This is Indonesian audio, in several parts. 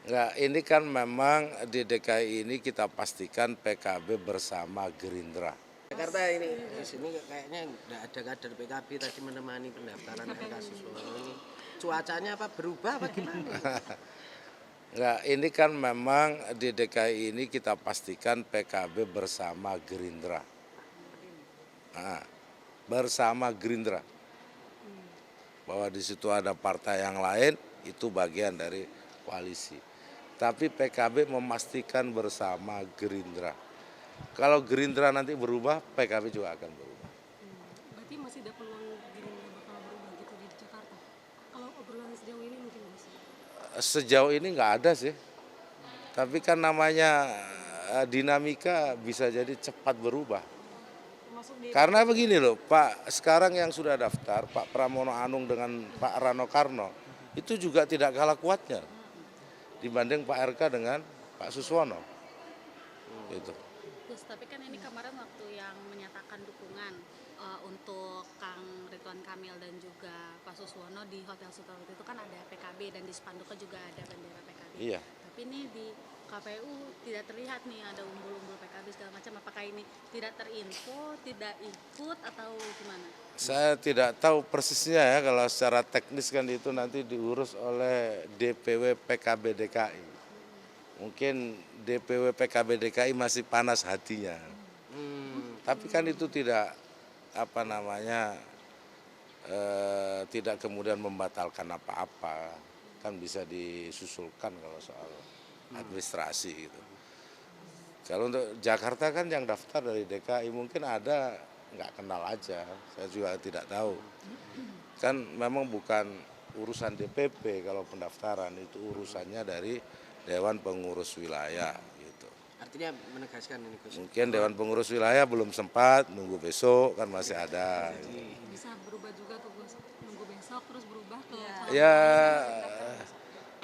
Enggak, ini kan memang di DKI ini kita pastikan PKB bersama Gerindra. Jakarta ini di sini kayaknya nggak ada kader PKB tadi menemani pendaftaran RK Suswono ini. Cuacanya apa berubah apa gimana? Enggak, ini kan memang di DKI ini kita pastikan PKB bersama Gerindra. Nah, bersama Gerindra. Bahwa di situ ada partai yang lain, itu bagian dari koalisi. Tapi PKB memastikan bersama Gerindra. Kalau Gerindra nanti berubah, PKB juga akan berubah. Berarti masih ada peluang Gerindra bakal berubah gitu di Jakarta. Kalau obrolan sejauh ini mungkin masih. Sejauh ini nggak ada sih. Tapi kan namanya dinamika bisa jadi cepat berubah. Termasuk di Karena begini loh, Pak, sekarang yang sudah daftar, Pak Pramono Anung dengan Pak Rano Karno, itu juga tidak kalah kuatnya dibanding Pak RK dengan Pak Suswono. Gitu. Gus, tapi kan ini kemarin waktu yang menyatakan dukungan untuk Kang Ridwan Kamil dan juga Pak Suswono di Hotel Sultan itu kan ada PKB dan di spanduknya juga ada bendera PKB. Iya. Tapi ini di KPU tidak terlihat nih ada umbul-umbul PKB segala macam. Apakah ini tidak terinfo, tidak ikut atau gimana? Saya tidak tahu persisnya ya, kalau secara teknis kan itu nanti diurus oleh DPW PKB DKI. Mungkin DPW PKB DKI masih panas hatinya. Tapi kan itu tidak tidak kemudian membatalkan apa-apa. Kan bisa disusulkan kalau soal administrasi gitu. Kalau untuk Jakarta kan yang daftar dari DKI mungkin ada, nggak kenal aja, saya juga tidak tahu. Kan memang bukan urusan DPP kalau pendaftaran, itu urusannya dari Dewan Pengurus Wilayah gitu. Artinya menegaskan ini Gus. Mungkin Dewan Pengurus Wilayah belum sempat, nunggu besok kan masih ada. bisa berubah juga tuh Gus. Nunggu besok terus berubah ke Ya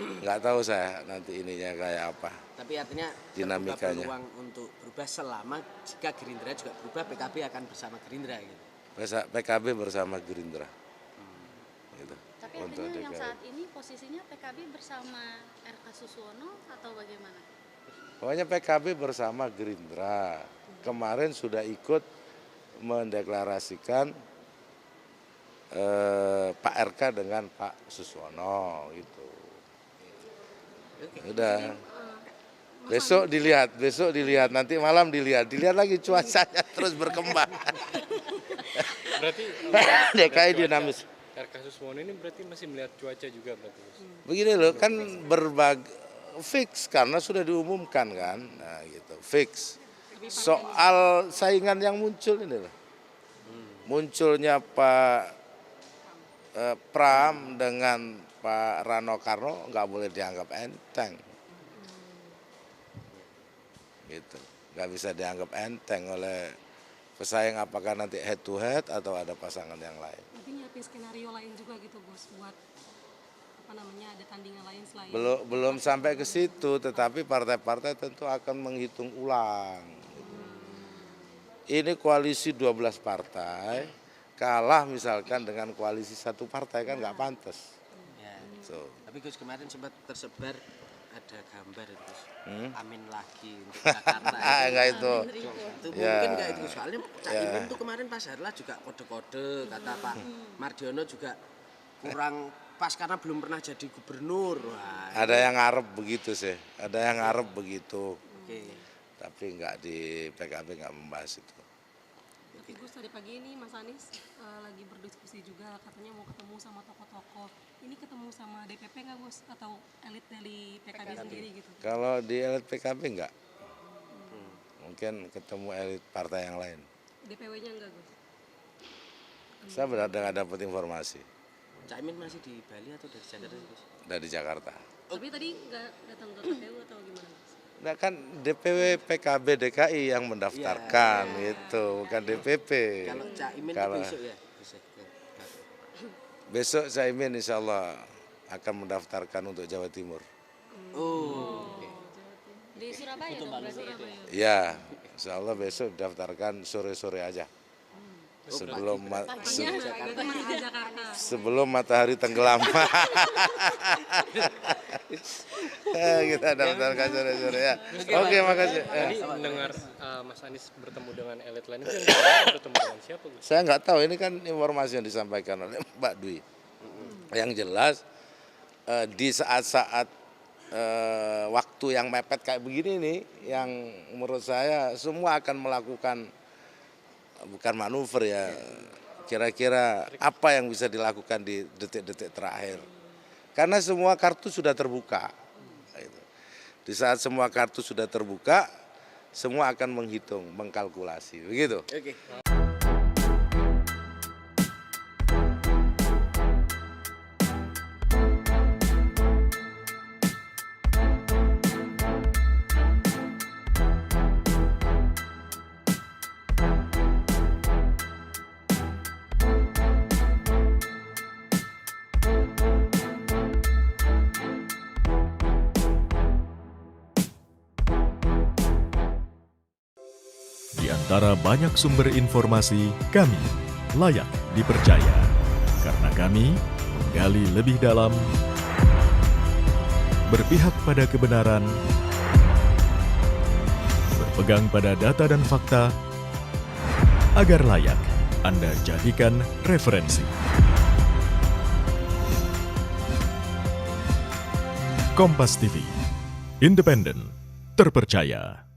nggak tahu saya nanti ininya kayak apa. Tapi artinya terbuka Dinamikanya. peluang untuk berubah selama jika Gerindra juga berubah PKB akan bersama Gerindra gitu. PKB bersama Gerindra. Gitu. Tapi Untuk artinya yang DKI. saat ini posisinya PKB bersama RK Suswono atau bagaimana? Pokoknya PKB bersama Gerindra. Kemarin sudah ikut mendeklarasikan Pak RK dengan Pak Suswono gitu. Udah. Besok dilihat, nanti malam dilihat lagi cuacanya terus berkembang. Berarti DKI dinamis. RK Suswono ini berarti masih melihat cuaca juga berarti Gus? Begini loh, kan fix karena sudah diumumkan kan, nah gitu, fix. Soal saingan yang muncul ini loh, munculnya Pak Pram dengan Pak Rano Karno nggak boleh dianggap enteng, gitu, nggak bisa dianggap enteng oleh pesaing, apakah nanti head to head atau ada pasangan yang lain. Nanti nyiapin skenario lain juga gitu Gus buat ada tandingan lain selain Belum sampai ke situ, tetapi partai-partai tentu akan menghitung ulang. Ini koalisi 12 partai, kalah misalkan dengan koalisi satu partai kan nggak pantas. Ya. So, Tapi Gus kemarin sempat tersebar ada gambar Gus. Amin lagi untuk Jakarta. enggak itu. Itu Ya. mungkin nggak itu soalnya Cak Imin tuh kemarin pas Harlah juga kode-kode kata Pak Mardiono juga kurang pas karena belum pernah jadi gubernur. Wah, Ada yang ngarep begitu sih, ada yang ngarep begitu. oke. Tapi nggak di PKB nggak membahas itu. Tapi Gus tadi pagi ini Mas Anies lagi berdiskusi juga katanya mau ketemu sama tokoh-tokoh. Ini ketemu sama DPP nggak Gus atau elit dari PKB sendiri gitu? Kalau di elit PKB nggak, mungkin ketemu elit partai yang lain. DPW-nya enggak Gus? Saya benar-benar nggak dapat informasi Cak Imin masih di Bali atau dari Jakarta Gus? dari Jakarta. Tapi tadi nggak datang ke KPU atau gimana Gus? Nah kan DPW PKB DKI yang mendaftarkan gitu, bukan DPP. Kalau Cak Imin Kalau- itu besok ya? Besok. Besok Caimin insya Allah akan mendaftarkan untuk Jawa Timur. Oh. Di Surabaya dong berarti itu ya? Ya, insya Allah besok daftarkan sore-sore aja. Paginya itu masih di Jakarta. sebelum matahari tenggelam. Kita daftarkan sore-sore ya. Oke, makasih. Tadi mendengar Mas Anies bertemu dengan elit lain, itu yang bertemu dengan siapa, Gus? Saya nggak tahu, ini kan informasi yang disampaikan oleh Mbak Dwi. Yang jelas di saat-saat waktu yang mepet kayak begini nih, yang menurut saya semua akan melakukan bukan manuver ya, kira-kira apa yang bisa dilakukan di detik-detik terakhir. Karena semua kartu sudah terbuka. Di saat semua kartu sudah terbuka, semua akan menghitung, mengkalkulasi, begitu. Oke. Di antara banyak sumber informasi, kami layak dipercaya. Karena kami menggali lebih dalam, berpihak pada kebenaran, berpegang pada data dan fakta, agar layak Anda jadikan referensi. Kompas TV, independen, terpercaya.